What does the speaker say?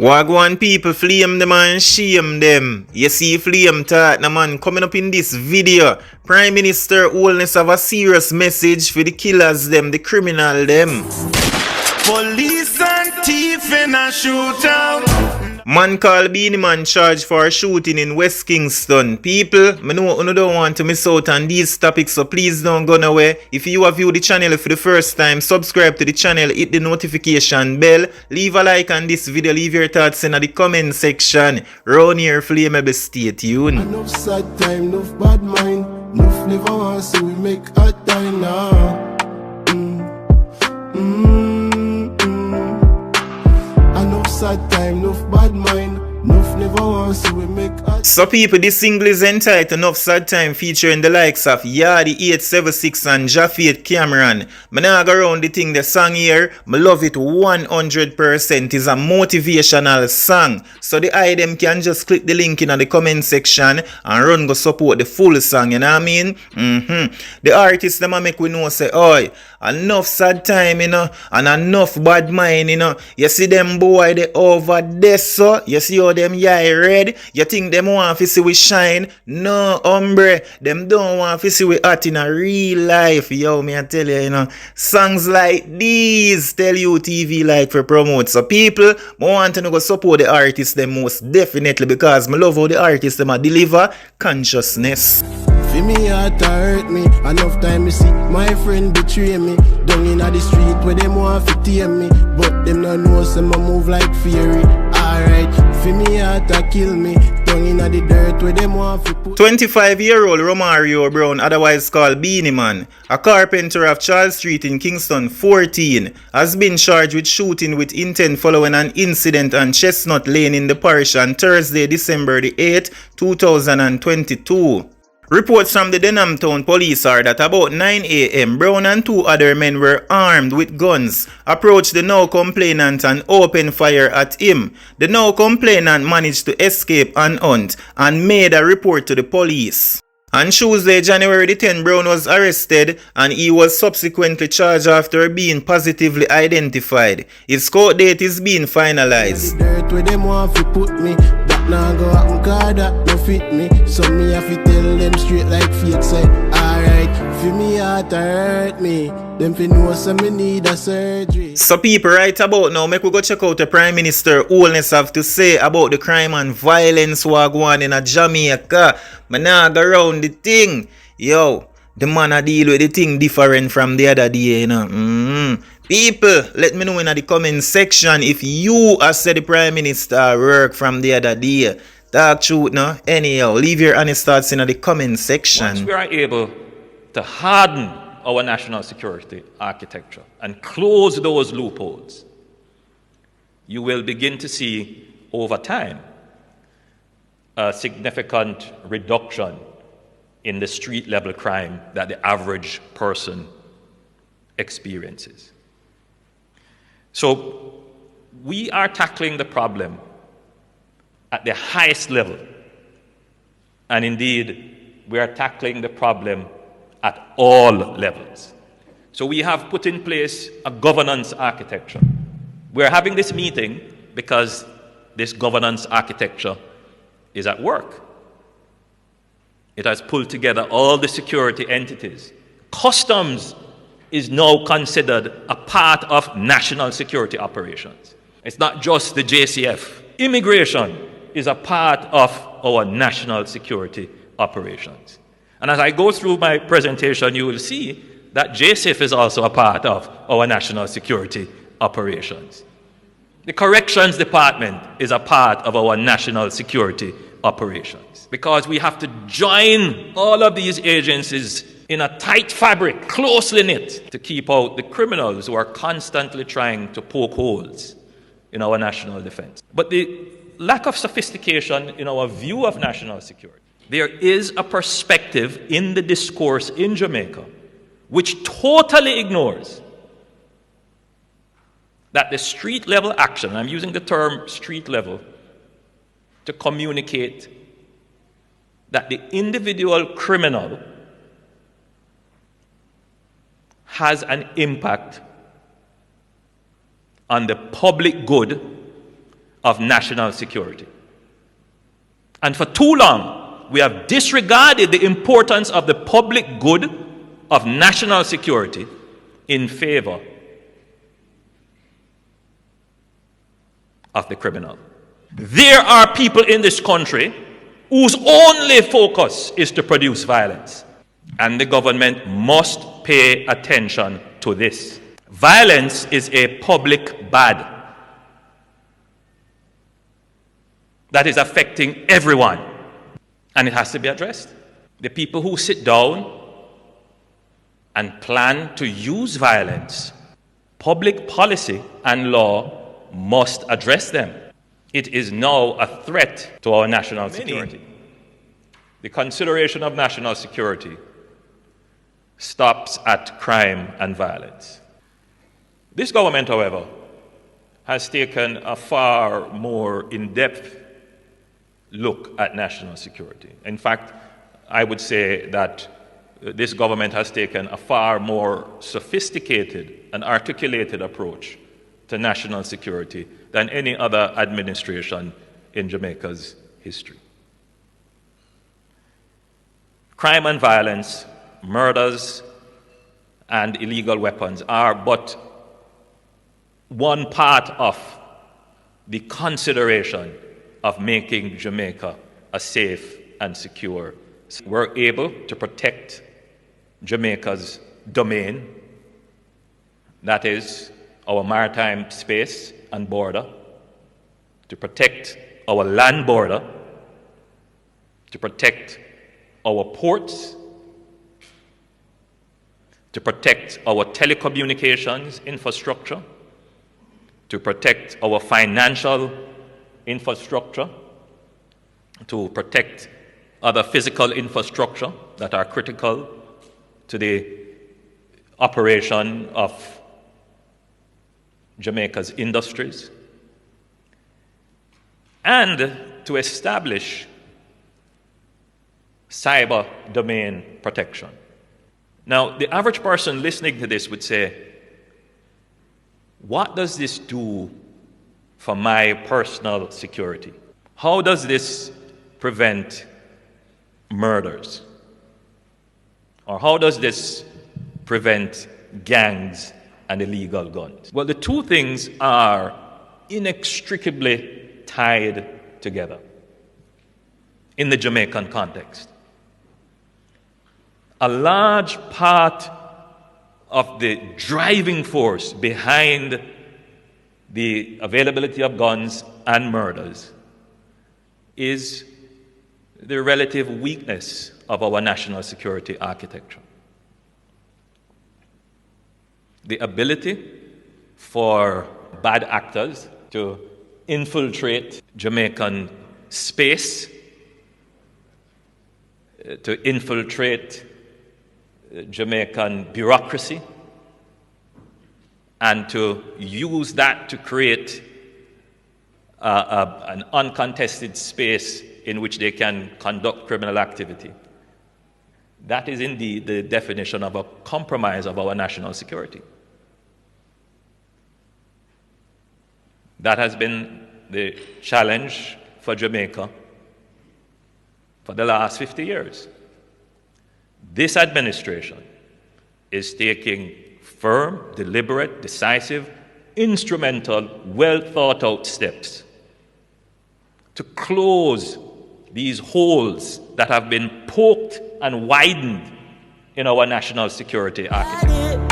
Wagwan people, flame them and shame them. You see flame talk na man coming up in this video. Prime Minister Holness have a serious message for the killers them, the criminal them. Police and thief in a shootout. Man called Beenie man charged for a shooting in West Kingston. People, I know you don't want to miss out on these topics, so please don't go nowhere. If you have viewed the channel for the first time, subscribe to the channel, hit the notification bell, leave a like on this video, leave your thoughts in the comment section. Round here, flammable, stay tuned. Enough sad time, enough bad mind, enough never want so we make a time now. Enough sad time, enough bad mind, enough never want so we make a. So people, this single is entitled Enough Sad Time, featuring the likes of Yardi 876 and Japheth Cameron. I now go around the thing, the song here, I love it 100%. It's a motivational song. So the item can just click the link in the comment section and run go support the full song, you know what I mean? The artists them make we know say, oi, enough sad time, you know, and enough bad mind, you know. You see them boy they over there, so you see how them eye red, you think them want to see we shine? No, hombre, them don't want to see we hot in a real life. Yo, me I tell you, you know, songs like these tell you TV like for promote. So people, I want to go support the artists them most definitely, because I love how the artists them deliver consciousness. Feel me heart hurt me. Enough time me see my friend betray me. Down in the street where them want to tame me, but them no know some move like fury. Alright, feel me heart kill me. Down in the dirt where them want to put. 25-year-old Romario Brown, otherwise called Beenie Man, a carpenter of Charles Street in Kingston 14, has been charged with shooting with intent following an incident on Chestnut Lane in the parish on Thursday, December the 8th, 2022. Reports from the Denham Town Police are that about 9 a.m. Brown and two other men were armed with guns, approached the now complainant and opened fire at him. The now complainant managed to escape unharmed and made a report to the police. On Tuesday, January the 10th, Brown was arrested and he was subsequently charged after being positively identified. His court date is being finalized. Now go out and call that no fit me. So me have to tell them straight like fate say. Alright, feel me heart hurt me. Them fi know some me need a surgery. So people, right about now, make we go check out the Prime Minister Holness have to say about the crime and violence what go on in a Jamaica. Man now go around the thing. Yo, the man a deal with the thing different from the other day, you know. People, let me know in the comment section if you as said the Prime Minister work from the other day. Talk truth no? Anyhow, leave your honest thoughts in the comment section. Once we are able to harden our national security architecture and close those loopholes, you will begin to see over time a significant reduction in the street level crime that the average person experiences. So we are tackling the problem at the highest level. And indeed, we are tackling the problem at all levels. So we have put in place a governance architecture. We're having this meeting because this governance architecture is at work. It has pulled together all the security entities. Customs is now considered a part of national security operations. It's not just the JCF. Immigration is a part of our national security operations. And as I go through my presentation, you will see that JCF is also a part of our national security operations. The Corrections Department is a part of our national security operations, because we have to join all of these agencies in a tight fabric, closely knit, to keep out the criminals who are constantly trying to poke holes in our national defense. But the lack of sophistication in our view of national security, there is a perspective in the discourse in Jamaica which totally ignores that the street level action, and I'm using the term street level to communicate that the individual criminal has an impact on the public good of national security. And for too long, we have disregarded the importance of the public good of national security in favor of the criminal. There are people in this country whose only focus is to produce violence. And the government must pay attention to this. Violence is a public bad that is affecting everyone, and it has to be addressed. The people who sit down and plan to use violence, public policy and law must address them. It is now a threat to our national security. The consideration of national security stops at crime and violence. This government, however, has taken a far more in-depth look at national security. In fact, I would say that this government has taken a far more sophisticated and articulated approach to national security than any other administration in Jamaica's history. Crime and violence, murders, and illegal weapons are but one part of the consideration of making Jamaica a safe and secure. We're able to protect Jamaica's domain, that is, our maritime space and border, to protect our land border, to protect our ports, to protect our telecommunications infrastructure, to protect our financial infrastructure, to protect other physical infrastructure that are critical to the operation of Jamaica's industries, and to establish cyber domain protection. Now, the average person listening to this would say, what does this do for my personal security? How does this prevent murders? Or how does this prevent gangs and illegal guns? Well, the two things are inextricably tied together in the Jamaican context. A large part of the driving force behind the availability of guns and murders is the relative weakness of our national security architecture. The ability for bad actors to infiltrate Jamaican space, to infiltrate Jamaican bureaucracy, and to use that to create an uncontested space in which they can conduct criminal activity. That is indeed the definition of a compromise of our national security. That has been the challenge for Jamaica for the last 50 years. This administration is taking firm, deliberate, decisive, instrumental, well-thought-out steps to close these holes that have been poked and widened in our national security architecture.